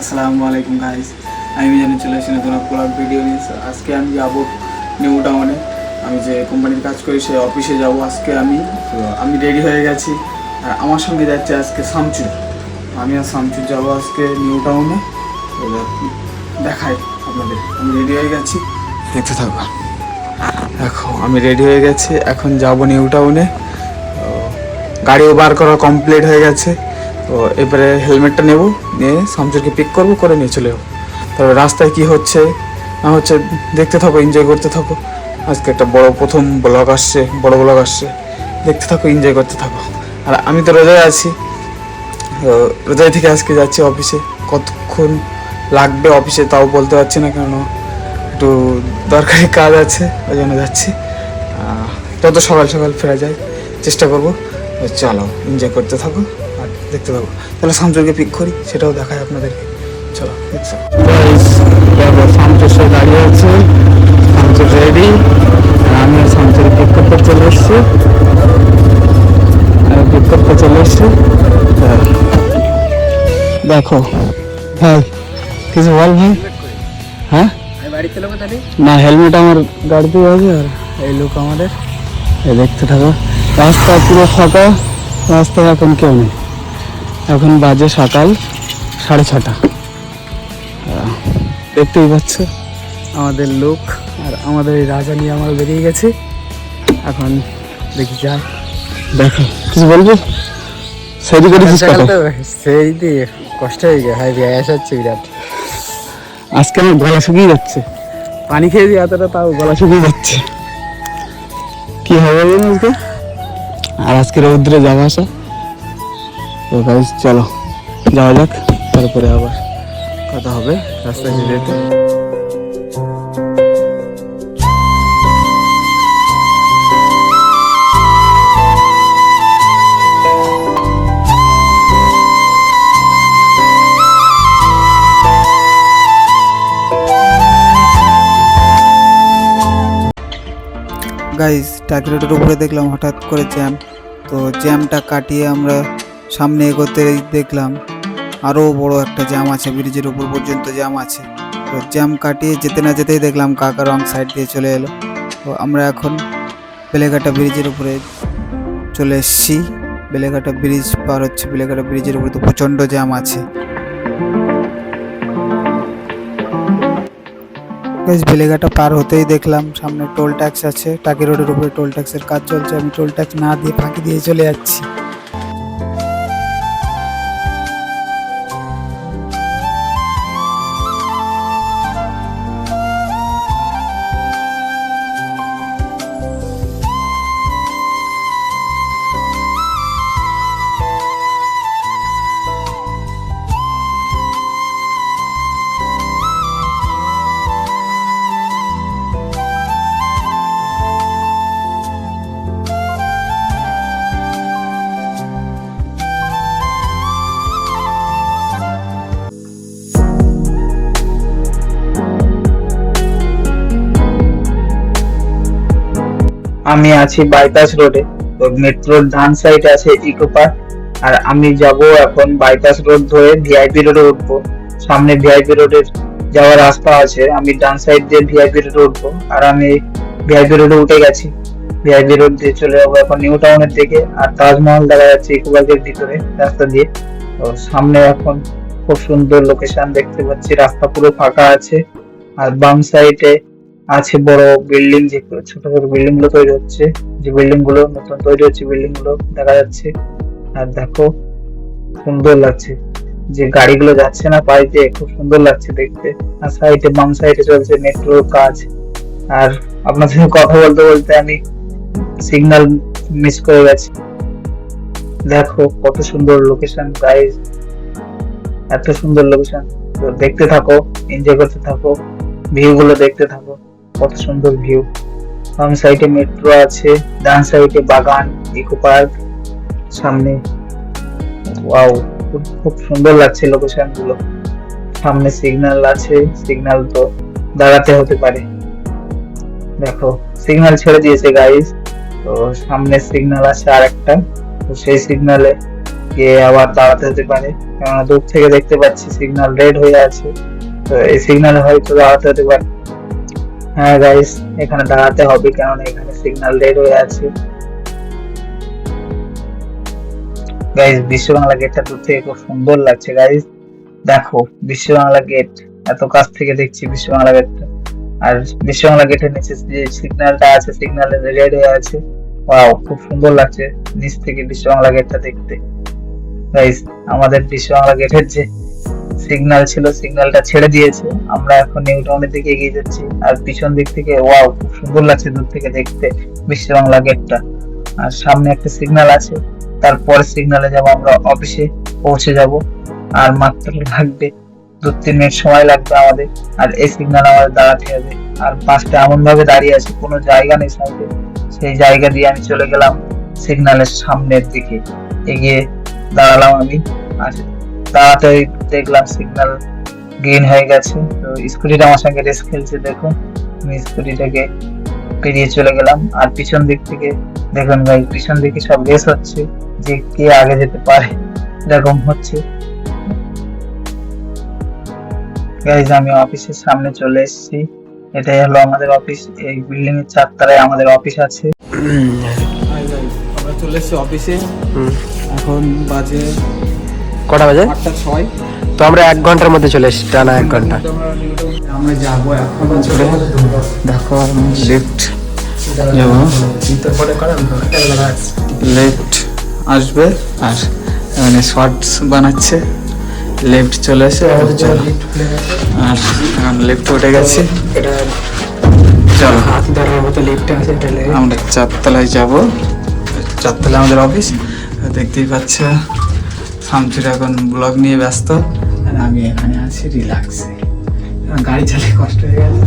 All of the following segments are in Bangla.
আসসালামু আলাইকুম গাইস, আমি জানি চলে এসেছি নতুন ব্লগ ভিডিও নিয়ে। আজকে আমি যাবো নিউ টাউনে। আমি যে কোম্পানির কাজ করি সেই অফিসে যাব আজকে আমি রেডি হয়ে গেছি। আর আমার সঙ্গে যাচ্ছে আজকে শামচুর। আমি আর শামচুর যাবো আজকে নিউ টাউনে। দেখাই আপনাদের, আমি রেডি হয়ে গেছি, দেখতে থাকবো। দেখো আমি রেডি হয়ে গেছি, এখন যাব নিউ টাউনে। গাড়িও বার করা কমপ্লিট হয়ে গেছে। তো এবারে হেলমেটটা নেব, নিয়ে শামচুরকে পিক করবো, করে নিয়ে চলে যাবো। তবে রাস্তায় কি হচ্ছে না হচ্ছে দেখতে থাকো, এনজয় করতে থাকো। আজকে একটা প্রথম ব্লগ আসছে, বড় ব্লগ আসছে, দেখতে থাকো, এনজয় করতে থাকো। আর আমি তো রোজায় আছি, রোজায় থেকে আজকে যাচ্ছি অফিসে। কতক্ষণ লাগবে অফিসে তাও বলতে পারছি না, কেন একটু দরকারি কাজ আছে, ওই জন্য যাচ্ছি। যত সকাল সকাল ফেরা যায় চেষ্টা করবো। চলো এনজয় করতে থাকো আর দেখতে থাকো। তাহলে শামচুরকে পিক করি, সেটাও দেখায় আপনাদেরকে। চলো দেখতে থাকো। শামচুর সে দাঁড়িয়ে আছে, শামচুর রেডি। আমি শামচুরকে পিক করতে চলে এসছি, দেখো ভাই, কিছু বল ভাই। হ্যাঁ না, হেলমেট আমার গাড়িতে আছে। আর এই লোক আমাদের, দেখতে থাকো। রাস্তা পুরো ফাঁকা, রাস্তায় এখন কেউ নেই। এখন বাজে সকাল 6:30। দেখতেই পাচ্ছ আমাদের লোক। আর আমাদের এই রাজা নিয়ে আমরা বেরিয়ে গেছি। এখন দেখি যাই, দেখো কিছু বলবো। সেই করেছিস সেই দিয়ে কষ্ট হয়ে গেছে ভাই, গ্যাস হচ্ছে বিরাট। আজকে আমার গলা শুকিয়ে যাচ্ছে, পানি খেয়ে দিয়ে এতটা, তাও গলা শুকিয়ে যাচ্ছে। কি হবে আজকে? আর আজকে রৌদ্রে যাওয়া আসা। তো গাইস চলো যাওয়া যাক, তারপরে আবার কথা হবে রাস্তায় যেতে। গাইস টাকি রোডের উপরে দেখলাম হঠাৎ করে জ্যাম। তো জ্যামটা কাটিয়ে আমরা সামনে এগোতে দেখলাম আরও বড় একটা জ্যাম আছে, ব্রিজের উপর পর্যন্ত জ্যাম আছে। তো জ্যাম কাটিয়ে যেতে না যেতেই দেখলাম কাকা রং সাইড দিয়ে চলে এলো। তো আমরা এখন বেলেঘাটা ব্রিজের উপরে চলে এসেছি। বেলেঘাটা ব্রিজ পার হচ্ছে, বেলেঘাটা ব্রিজের উপরে তো প্রচণ্ড জ্যাম আছে। বেলেঘাটা পার হতেই দেখলাম সামনে টোল ট্যাক্স আছে। টাকি রোডের উপরে টোল ট্যাক্সের কাজ চলছে, আমি টোল ট্যাক্স না দিয়ে ফাঁকি দিয়ে চলে যাচ্ছি। আমি আছি বাইপাস রোডে। তো মেট্রোর ডান সাইডে আছে ইকো পার্ক। আর আমি যাব এখন বাইপাস রোড ধরে ভিআইপি রোডে উঠবো। সামনে ভিআইপি রোডের যাওয়ার রাস্তা আছে, আমি ডান সাইড দিয়ে ভিআইপি রোডে উঠবো। আর আমি ভিআইপি রোডে উঠে গেছি, ভিআইপি রোড দিয়ে চলে যাবো এখন নিউ টাউনের দিকে। আর তাজমহল দেখা যাচ্ছে ইকো পার্কের ভিতরে রাস্তা দিয়ে। তো সামনে এখন খুব সুন্দর লোকেশন দেখতে পাচ্ছি, রাস্তা পুরো ফাঁকা আছে। আর বাম সাইডে আছে বড় বিল্ডিং, যে ছোট ছোট বিল্ডিং গুলো তৈরি হচ্ছে, যে বিল্ডিং গুলো নতুন তৈরি হচ্ছে বিল্ডিং গুলো দেখা যাচ্ছে। আর দেখো সুন্দর লাগছে, যে গাড়িগুলো যাচ্ছে না পাইতে, খুব সুন্দর লাগছে দেখতে। আর সাইডে বাম সাইডে চলছে মেট্রোর কাজ। আর আপনার সাথে কথা বলতে বলতে আমি সিগন্যাল মিস করে গেছি। দেখো কত সুন্দর লোকেশন গাইস, এত সুন্দর লোকেশন। তো দেখতে থাকো, এনজয় করতে থাকো, ভিউ গুলো দেখতে থাকো, কত সুন্দর ভিউ। বাম সাইডে মেট্রো আছে, ডান সাইডে বাগান, ইকো পার্ক সামনে। ওয়াও, খুব সুন্দর লাগছে লোকেশন গুলো। সামনে সিগন্যাল আছে, সিগন্যাল তো দাঁড়াতে হতে পারে। দেখো সিগন্যাল ছেড়ে দিয়েছে গাইস। তো সামনে সিগন্যাল আছে আরেকটা, তো সেই সিগন্যালে গিয়ে আবার দাঁড়াতে হতে পারে, কেননা দূর থেকে দেখতে পাচ্ছি সিগন্যাল রেড হয়ে আছে, তো এই সিগন্যালে হয়তো দাঁড়াতে হতে পারে। হ্যাঁ গাইস, এখানে দাঁড়াতে হবে কেননা এখানে সিগন্যাল রেড হয়ে আছে। গাইস, বিশ্ব বাংলা গেটটা দূর থেকে খুব সুন্দর লাগছে গাইস। দেখো বিশ্ব বাংলা গেট, এত কাছ থেকে দেখছি বিশ্ব বাংলা গেটটা। আর বিশ্ব বাংলা গেটের নিচে যে সিগন্যালটা আছে, সিগন্যালে রেড হয়ে আছে। ওয়াও, খুব সুন্দর লাগছে নিচ থেকে বিশ্ব বাংলা গেটটা দেখতে। গাইস, আমাদের বিশ্ব বাংলা গেটের যে সিগন্যাল ছিল, সিগন্যালটা ছেড়ে দিয়েছে। আমরা এখন নিউ টাউনের দিকে এগিয়ে যাচ্ছি। আর পিছন দিক থেকে ওয়াও, খুব সুন্দর লাগছে দূর থেকে দেখতে বিশ্ব বাংলা গেটটা। আর সামনে একটা সিগন্যাল আছে, তারপরে সিগন্যালে যাব আমরা অফিসে পৌঁছে যাব। আর মাত্র লাগবে 2-3 মিনিট সময় লাগবে আমাদের। আর এই সিগন্যাল আমাদের দাঁড়াতে হবে। আর বাসটা এমন ভাবে দাঁড়িয়ে আছে, কোনো জায়গা নেই সাইডে। সেই জায়গা দিয়ে আমি চলে গেলাম সিগন্যালের সামনের দিকে, এগিয়ে দাঁড়ালাম আমি। আর তাড়াতাড়ি দেখলাম সিগন্যাল গ্রিন হয়ে গেছে। তো স্কুটিটা আমার সঙ্গে রেস খেলছে, দেখুন। আমি স্কুটিটাকে পেরিয়ে চলে গেলাম। আর পিছন দিক থেকে দেখুন ভাই, পিছন দিকে সব রেস হচ্ছে যে কে আগে যেতে পারে, এরকম হচ্ছে। গাইজ, আমি অফিসের সামনে চলে এসেছি। এটাই হলো আমাদের অফিস। এই বিল্ডিং এর 4 তলায় আমাদের অফিস আছে। আমরা চলে এসেছি অফিসে। এখন বাজে কটা বাজে? 8:06। তো আমরা 1 ঘন্টার মধ্যে চলে এসেছি, টানা 1 ঘন্টা। আমরা যাবো এখন দেখো লিফট যাবো, লেফট আসবে। আর এখানে শর্টস বানাচ্ছে, লেফট চলে এসে আর এখন লেফট উঠে গেছি। চলো, হাত ধরার মতো লিফট আছে, আমরা 4 তলায় যাবো। 4 তলায় আমাদের অফিস। দেখতেই পাচ্ছ শামচুর এখন ব্লগ নিয়ে ব্যস্ত, আর আমি এখানে আছি রিল্যাক্সে। গাড়ি চালিয়ে কষ্ট হয়ে গেছে।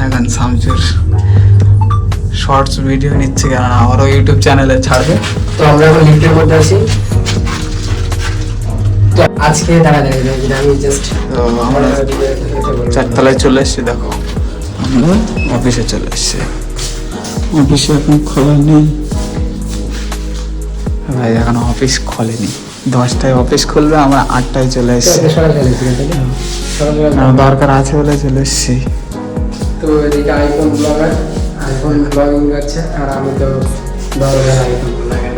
এখন শামচুর শর্টস ভিডিও নিচ্ছে, কারণ আমারও ইউটিউব চ্যানেলে ছাড়বে। তো আমরা এখন লিফটের মধ্যে আছি। তো আজকে দাঁড়া আমি জাস্ট তো আমরা 4 তলায় চলে এসেছি। দেখো আমরা অফিসে চলে এসেছি। অফিসে এখন খোলা নেই ভাই, এখন অফিস খোলেনি। 10টায় অফিস খুলবে, আমরা 8টায় চলে এসেছি। দরকার আছে বলে চলে এসেছি। তো এদিকে আইফোন ব্লগিং করছে, আর আমি তো আইফোন ব্লগার।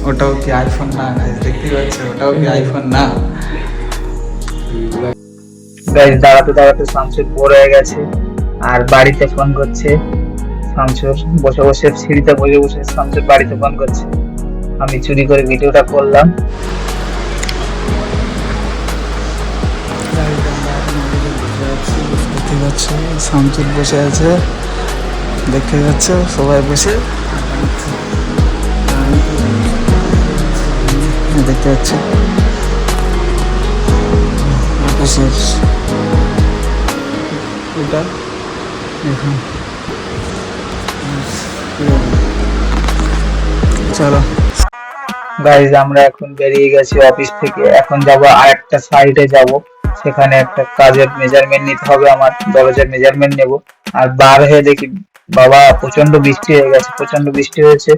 ওটাও কি আইফোন না? দেখতেই পাচ্ছ, ওটাও কি আইফোন না? গাইজ, দাঁড়াতে দাঁড়াতে শামসুর বোর হয়ে গেছে আর বাড়িতে ফোন করছে। শামসুর বসে বসে সিঁড়িতে বসে বসে শামসুর বাড়িতে ফোন করছে। আমি চুরি করে ভিডিওটা করলাম। দেখতে পাচ্ছ শামসুর বসে আছে, দেখতে পাচ্ছ সবাই বসে দেখতে পাচ্ছ অফিসের এটা দেখুন। চলো গাইজ, আমরা এখন বেরিয়ে গেছি অফিস থেকে। এখন যাব আরেকটা সাইডে যাব, সেখানে একটা কাজের মেজারমেন্ট নিতে হবে। আমার দরজার মেজারমেন্ট নেব। আর বার হয়ে দেখি বাবা, প্রচন্ড বৃষ্টি হয়ে গেছে, প্রচন্ড বৃষ্টি হয়েছে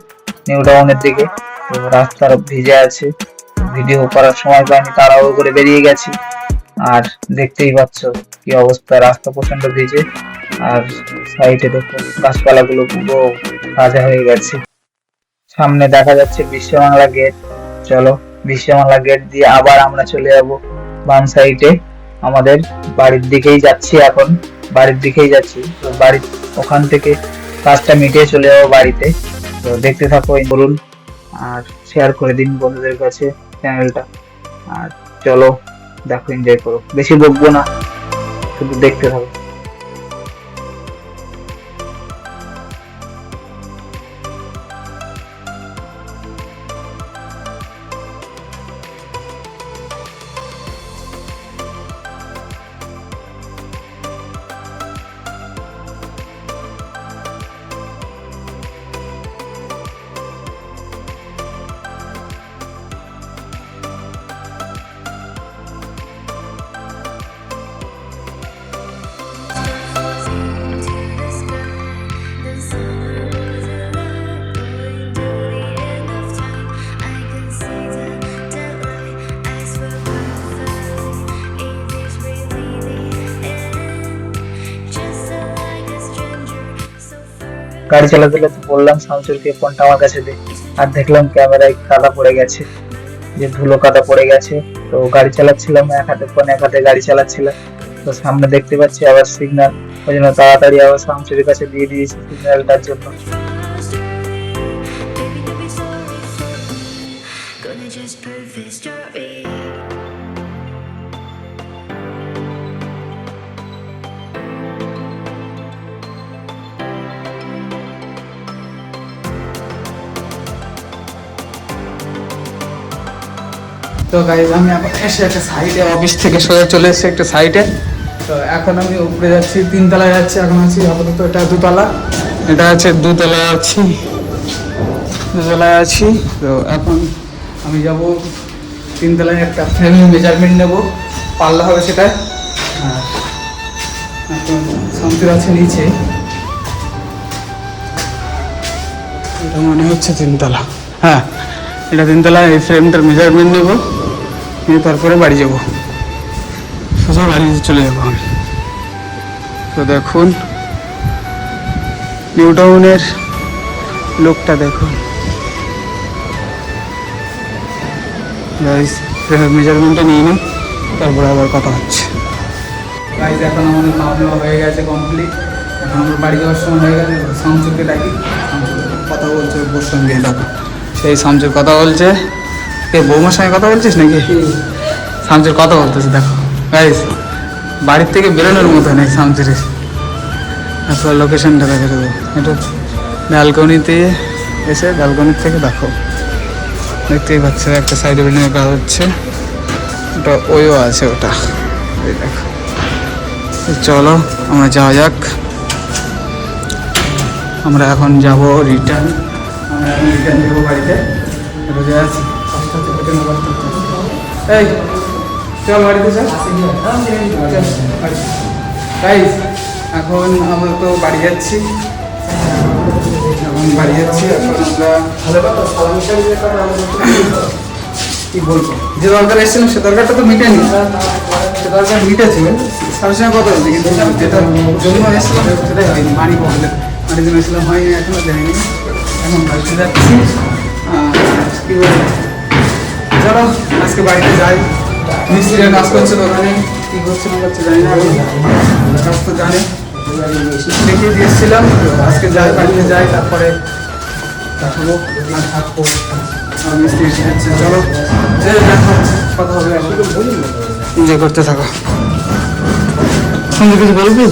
নিউ টাউনের দিকে। তো রাস্তা ভিজে আছে, ভিডিও করার সময় পাইনি, তাড়াহুড়ো করে বেরিয়ে গেছি। আর দেখতেই পাচ্ছ কি অবস্থা, রাস্তা প্রচন্ড ভিজে। আর সাইডে দেখো গাছপালাগুলো পুরো তাজা হয়ে গেছে। সামনে দেখা যাচ্ছে বিশ্ব বাংলা গেট। চলো, বিশ্ব বাংলা গেট দিয়ে আবার আমরা চলে যাব বাম সাইডে। আমাদের বাড়ির দিকেই যাচ্ছি এখন, বাড়ির দিকেই যাচ্ছি। তো বাড়ির ওখান থেকে কাজটা মিটিয়ে চলে যাবো বাড়িতে। তো দেখতে থাকো, বলুন আর শেয়ার করে দিন বন্ধুদের কাছে চ্যানেলটা। আর চলো দেখো, এনজয় করো, বেশি বকবো না, শুধু দেখতে থাকো। গাড়ি চালাতে চালাতে বললাম শামসুরকে ফোনটা আমার কাছে দে, আর দেখলাম ক্যামেরায় কাদা পড়ে গেছে, যে ধুলো কাদা পড়ে গেছে। তো গাড়ি চালাচ্ছিলাম, এক হাতে ফোন এক হাতে গাড়ি চালাচ্ছিলাম। তো সামনে দেখতে পাচ্ছি আবার সিগন্যাল, ওই জন্য তাড়াতাড়ি আবার শামসুরের কাছে দিয়ে দিয়েছি সিগন্যালটার জন্য। Gonna just prove this story. তো গাইজ আমি এখন এসে একটা সাইডে, অফিস থেকে সোজা চলে এসেছি একটা সাইডে। তো এখন আমি উপরে যাচ্ছি, 3 তলায় যাচ্ছি। এখন আছি আপাতত এটা 2 তলা, এটা আছে 2 তলায় আছি, 2 তলায় আছি। তো এখন আমি যাব 3 তলায়, একটা ফ্রেমের মেজারমেন্ট নেবো, পাল্লা হবে সেটা। আর এখন শামসুর আছে নিচে, এটা মনে হচ্ছে 3 তলা। হ্যাঁ, এটা 3 তলা। এই ফ্রেমটার মেজারমেন্ট নেবো, নিয়ে তারপরে বাড়ি যাবো, সোজা বাড়িতে চলে যাবো আমি। তো দেখুন নিউ টাউনের লোকটা দেখুন গাইস, মেজারমেন্টটা নিয়ে নিই, তারপরে আবার কথা হচ্ছে। গাইস এখন আমাদের খাওয়া দাওয়া হয়ে গেছে কমপ্লিট, এখন আমার বাড়ি যাওয়ার সময় হয়ে গেছে। শামসুরকে ডাকি, শামসুর কথা বলছে ওর সঙ্গে, দেখো সেই শামসুর কথা বলছে। কে বৌমার সঙ্গে কথা বলছিস নাকি? শামসুর কথা বলতেছে, দেখো গাইস, বাড়ির থেকে বেরোনোর মতো নেই শামসুরের। আসলে লোকেশনটা দেখে দেবো, এটা ব্যালকনিতে এসে, ব্যালকনির থেকে দেখো, দেখতেই পাচ্ছে একটা সাইডে বিল্ডিং কাজ হচ্ছে, ওটা ওইও আছে ওটা, এই দেখো। চলো আমরা যাওয়া যাক, আমরা এখন যাব রিটার্ন, আমরা এখন রিটার্ন যাবো বাড়িতে। রোজা আছি, এই চল বাড়িতে চল। গাইস এখন আমরা তো বাড়ি যাচ্ছি, এখন বাড়ি যাচ্ছি। এখন আমরা কি বলবো, যে দরকার এসেছিলাম সে দরকারটা তো মিটেনি, সে দরকার মিটেছে, সবার সঙ্গে কথা বলছি, কিন্তু যেটা জন্য এসেছিলাম সেটাই হয়নি। মানি প্রবলেম, মানির জন্য এসেছিলাম, হয়নি, এখনো দেয়নি। এখন বাড়িতে যাচ্ছি, কি বলবো, চলো আজকে বাড়িতে যাই। মিস্ত্রিরা কাজ করছে দোকানে, কি করছে না করছে জানি না, কাজ তো জানে, দেখিয়ে দিয়েছিলাম। আজকে যাই, বাড়িতে যাই, তারপরে দেখাবো আর থাকবো। আর মিস্ত্রি শিখাচ্ছে, চলো কথা হবে, এনজয় করতে থাকো। সঙ্গে কিছু বলবি?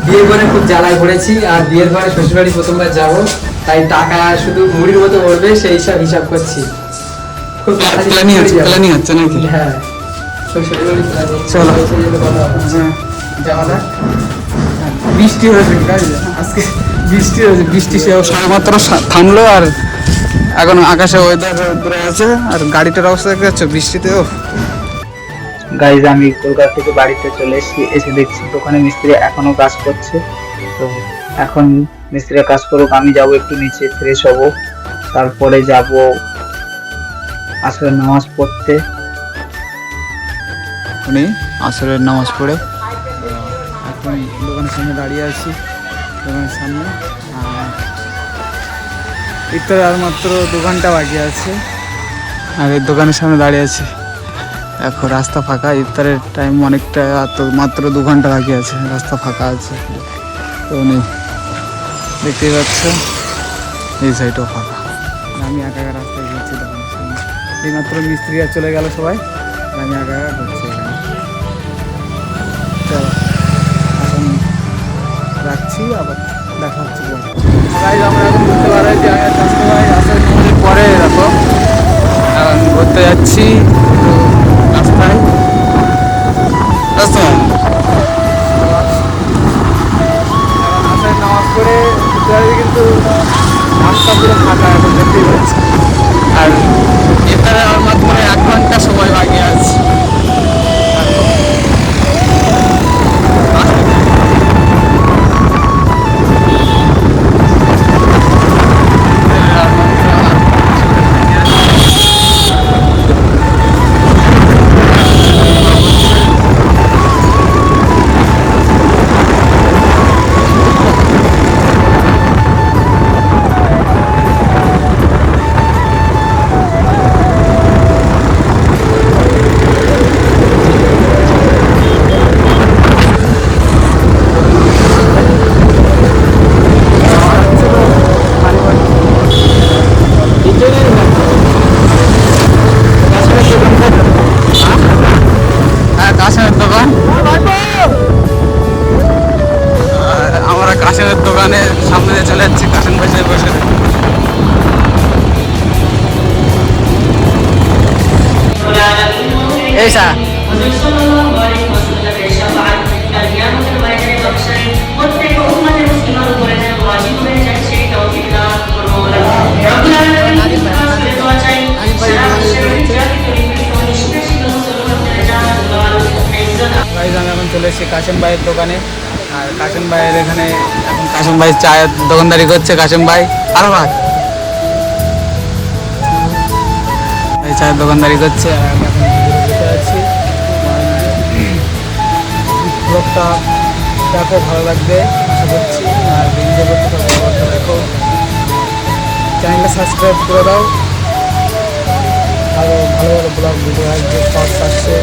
বিয়ের পরে খুব জ্বালায় পড়েছি, আর বিয়ের পরে শ্বশুরবাড়ি প্রথমবার যাবো, তাই টাকা শুধু মুড়ির মতো পড়বে সেই হিসাব করছি। খুব প্ল্যানিং হচ্ছে নাকি? হ্যাঁ, শ্বশুরবাড়ি চলো যাওয়া যাক। বৃষ্টি হয়েছে আজকে, বৃষ্টি হয়েছে, বৃষ্টি সে সবেমাত্র থামলো, আর এখন আকাশে ওয়েদার ধরে আছে, আর গাড়িটার অবস্থা দেখতে পাচ্ছ বৃষ্টিতেও। গাইজ আমি কলকাতা থেকে বাড়িতে চলে এসেছি, এসে দেখছি দোকানে মিস্ত্রি এখনো কাজ করছে। তো এখন মিস্ত্রিরা কাজ করুক, আমি যাব একটু নিচে ফ্রেশ হব, তারপরে যাব আসলে নামাজ পড়তে। উনি আসরের নামাজ পড়ে এখন দোকানের সামনে দাঁড়িয়ে আছি, দোকানের সামনে। আর ইফতার আর মাত্র 2 ঘন্টা বাকি আছে, আর এই দোকানের সামনে দাঁড়িয়ে আছি। এখন রাস্তা ফাঁকা, ইফতারের টাইম অনেকটা, তো মাত্র 2 ঘন্টা বাকি আছে, রাস্তা ফাঁকা আছে। তো নেই, দেখতেই পাচ্ছ এই সাইডও ফাঁকা, আমি একা একা রাস্তায় ঘুরছি দোকানের সামনে। এইমাত্র মিস্ত্রিরা চলে গেল সবাই, আমি একা একা ঘুরছি এখানে। চলো এখন রাখছি, আবার দেখা হচ্ছে পরে। গাইজ আমরা এখন ঘুরতে পারাই যে আমি স্বাস্থ্য ভাই আসার পরে দেখো এখন ঘুরতে যাচ্ছি রাস্তায়। এখন আসার নামাজ পড়ে কিন্তু রাস্তা পুরো ফাঁকা, এখন দেখতেই পাচ্ছি। আর এখানে আমার মাত্র 1 ঘন্টা সময় বাকি আছে। দোকান। আর আমরা কাশেমের দোকানের সামনে দিয়ে চলে যাচ্ছি, কাশেম ভাই সাহেব বসে। এইসা গাইজ আমি এখন চলে এসেছি কাশেম ভাইয়ের দোকানে। আর কাশেম ভাইয়ের এখানে এখন কাশেম ভাই চায়ের দোকানদারি করছে। কাশেম ভাই আরো ভাই চায়ের দোকানদারি করছে। আর আমি এখন বসে আছি। ব্লগটা দেখো, ভালো লাগবে আশা করছি। আর এনজয় করতে থাকো, ব্লগটা দেখো, চ্যানেলটা সাবস্ক্রাইব করে দাও। আরও ভালো ভালো ব্লগ ভিডিও আসবে, শর্টস আসছে,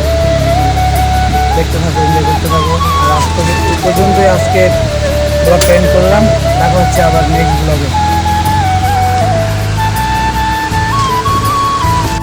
দেখতে থাকো, এনজয় করতে থাকো। আর আজকে এই পর্যন্তই আজকে ব্লগটা এন্ড করলাম। দেখা হচ্ছে আবার নেক্সট ব্লগে।